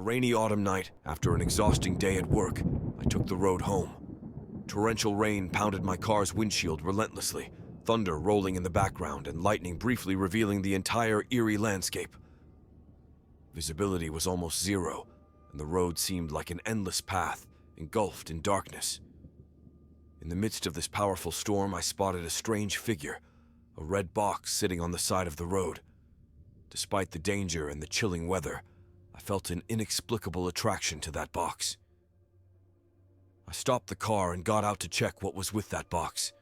rainy autumn night, after an exhausting day at work, I took the road home. Torrential rain pounded my car's windshield relentlessly, thunder rolling in the background and lightning briefly revealing the entire eerie landscape. Visibility was almost zero, and the road seemed like an endless path, engulfed in darkness. In the midst of this powerful storm, I spotted a strange figure, a red box sitting on the side of the road. Despite the danger and the chilling weather, I felt an inexplicable attraction to that box. I stopped the car and got out to check what was with that box.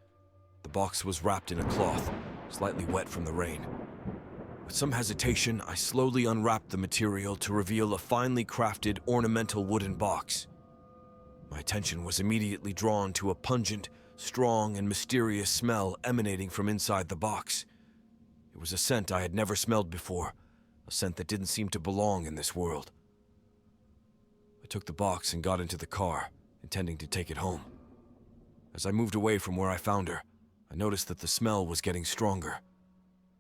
The box was wrapped in a cloth, slightly wet from the rain. With some hesitation, I slowly unwrapped the material to reveal a finely crafted, ornamental wooden box. My attention was immediately drawn to a pungent, strong, and mysterious smell emanating from inside the box. It was a scent I had never smelled before, a scent that didn't seem to belong in this world. I took the box and got into the car, intending to take it home. As I moved away from where I found her, I noticed that the smell was getting stronger.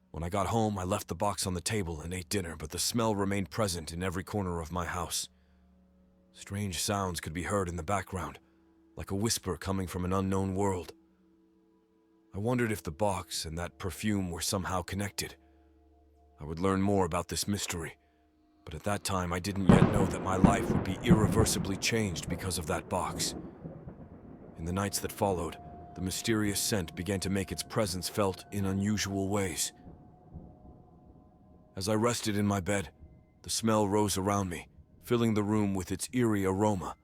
When I got home, I left the box on the table and ate dinner, but the smell remained present in every corner of my house. Strange sounds could be heard in the background, like a whisper coming from an unknown world. I wondered if the box and that perfume were somehow connected. I would learn more about this mystery, but at that time I didn't yet know that my life would be irreversibly changed because of that box. In the nights that followed, the mysterious scent began to make its presence felt in unusual ways. As I rested in my bed, the smell rose around me, filling the room with its eerie aroma.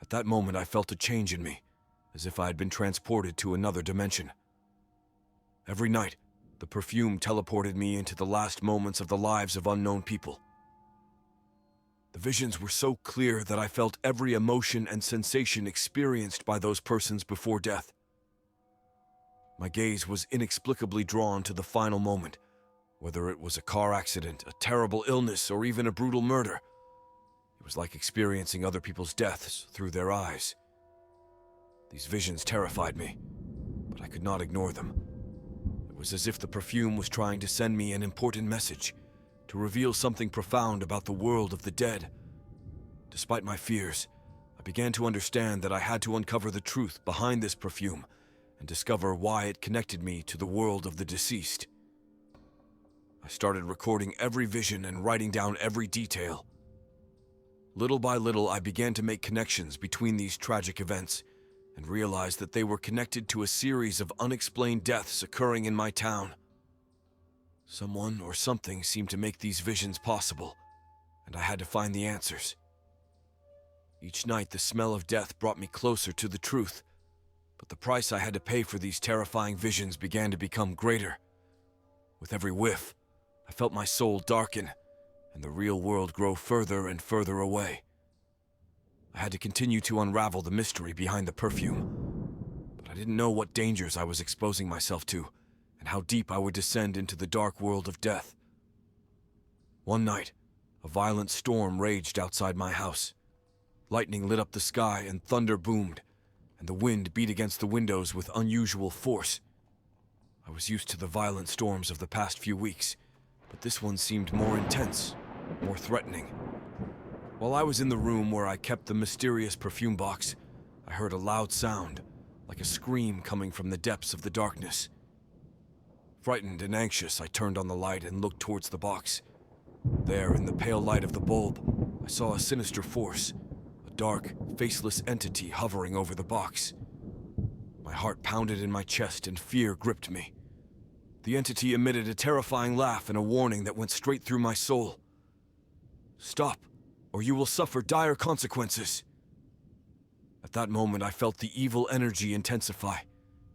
At that moment, I felt a change in me, as if I had been transported to another dimension. Every night, the perfume teleported me into the last moments of the lives of unknown people. The visions were so clear that I felt every emotion and sensation experienced by those persons before death. My gaze was inexplicably drawn to the final moment, whether it was a car accident, a terrible illness, or even a brutal murder. It was like experiencing other people's deaths through their eyes. These visions terrified me, but I could not ignore them. It was as if the perfume was trying to send me an important message, to reveal something profound about the world of the dead. Despite my fears, I began to understand that I had to uncover the truth behind this perfume and discover why it connected me to the world of the deceased. I started recording every vision and writing down every detail. Little by little, I began to make connections between these tragic events and realized that they were connected to a series of unexplained deaths occurring in my town. Someone or something seemed to make these visions possible, and I had to find the answers. Each night, the smell of death brought me closer to the truth, but the price I had to pay for these terrifying visions began to become greater. With every whiff, I felt my soul darken, and the real world grow further and further away. I had to continue to unravel the mystery behind the perfume, but I didn't know what dangers I was exposing myself to, and how deep I would descend into the dark world of death. One night, a violent storm raged outside my house. Lightning lit up the sky and thunder boomed, and the wind beat against the windows with unusual force. I was used to the violent storms of the past few weeks, but this one seemed more intense, more threatening. While I was in the room where I kept the mysterious perfume box, I heard a loud sound, like a scream coming from the depths of the darkness. Frightened and anxious, I turned on the light and looked towards the box. There, in the pale light of the bulb, I saw a sinister force, a dark, faceless entity hovering over the box. My heart pounded in my chest and fear gripped me. The entity emitted a terrifying laugh and a warning that went straight through my soul. "Stop, or you will suffer dire consequences." At that moment, I felt the evil energy intensify,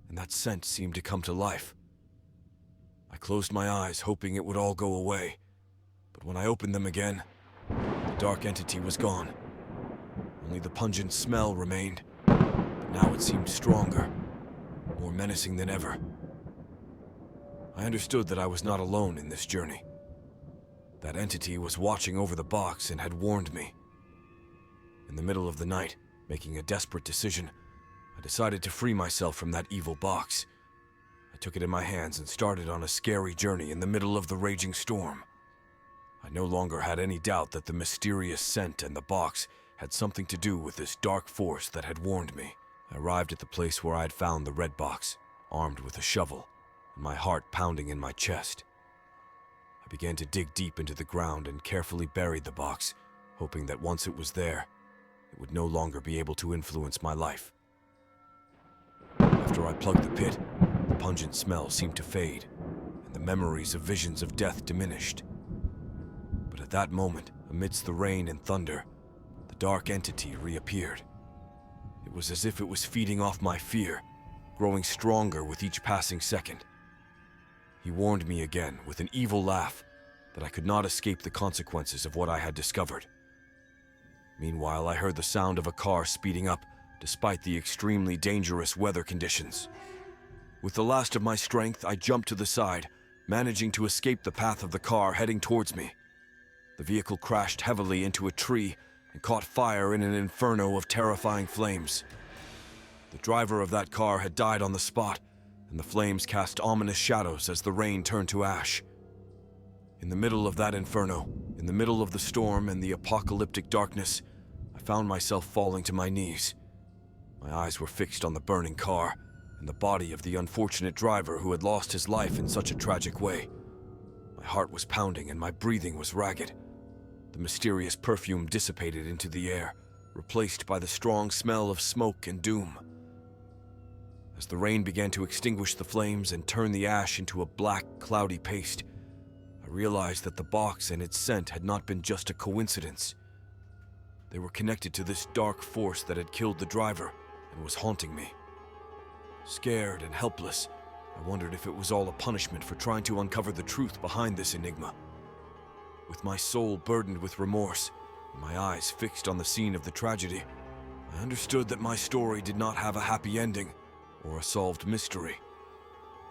and that scent seemed to come to life. I closed my eyes, hoping it would all go away, but when I opened them again, the dark entity was gone. Only the pungent smell remained, but now it seemed stronger, more menacing than ever. I understood that I was not alone in this journey. That entity was watching over the box and had warned me. In the middle of the night, making a desperate decision, I decided to free myself from that evil box. I took it in my hands and started on a scary journey in the middle of the raging storm. I no longer had any doubt that the mysterious scent and the box had something to do with this dark force that had warned me. I arrived at the place where I had found the red box, armed with a shovel, and my heart pounding in my chest. I began to dig deep into the ground and carefully buried the box, hoping that once it was there, it would no longer be able to influence my life. After I plugged the pit, the pungent smell seemed to fade, and the memories of visions of death diminished. But at that moment, amidst the rain and thunder, the dark entity reappeared. It was as if it was feeding off my fear, growing stronger with each passing second. He warned me again with an evil laugh that I could not escape the consequences of what I had discovered. Meanwhile, I heard the sound of a car speeding up despite the extremely dangerous weather conditions. With the last of my strength, I jumped to the side, managing to escape the path of the car heading towards me. The vehicle crashed heavily into a tree and caught fire in an inferno of terrifying flames. The driver of that car had died on the spot, and the flames cast ominous shadows as the rain turned to ash. In the middle of that inferno, in the middle of the storm and the apocalyptic darkness, I found myself falling to my knees. My eyes were fixed on the burning car and the body of the unfortunate driver who had lost his life in such a tragic way. My heart was pounding and my breathing was ragged. The mysterious perfume dissipated into the air, replaced by the strong smell of smoke and doom. As the rain began to extinguish the flames and turn the ash into a black, cloudy paste, I realized that the box and its scent had not been just a coincidence. They were connected to this dark force that had killed the driver and was haunting me. Scared and helpless, I wondered if it was all a punishment for trying to uncover the truth behind this enigma. With my soul burdened with remorse and my eyes fixed on the scene of the tragedy, I understood that my story did not have a happy ending or a solved mystery.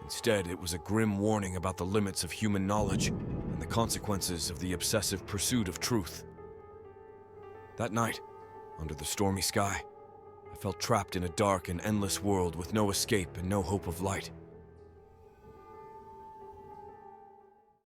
Instead, it was a grim warning about the limits of human knowledge and the consequences of the obsessive pursuit of truth. That night, under the stormy sky, I felt trapped in a dark and endless world with no escape and no hope of light.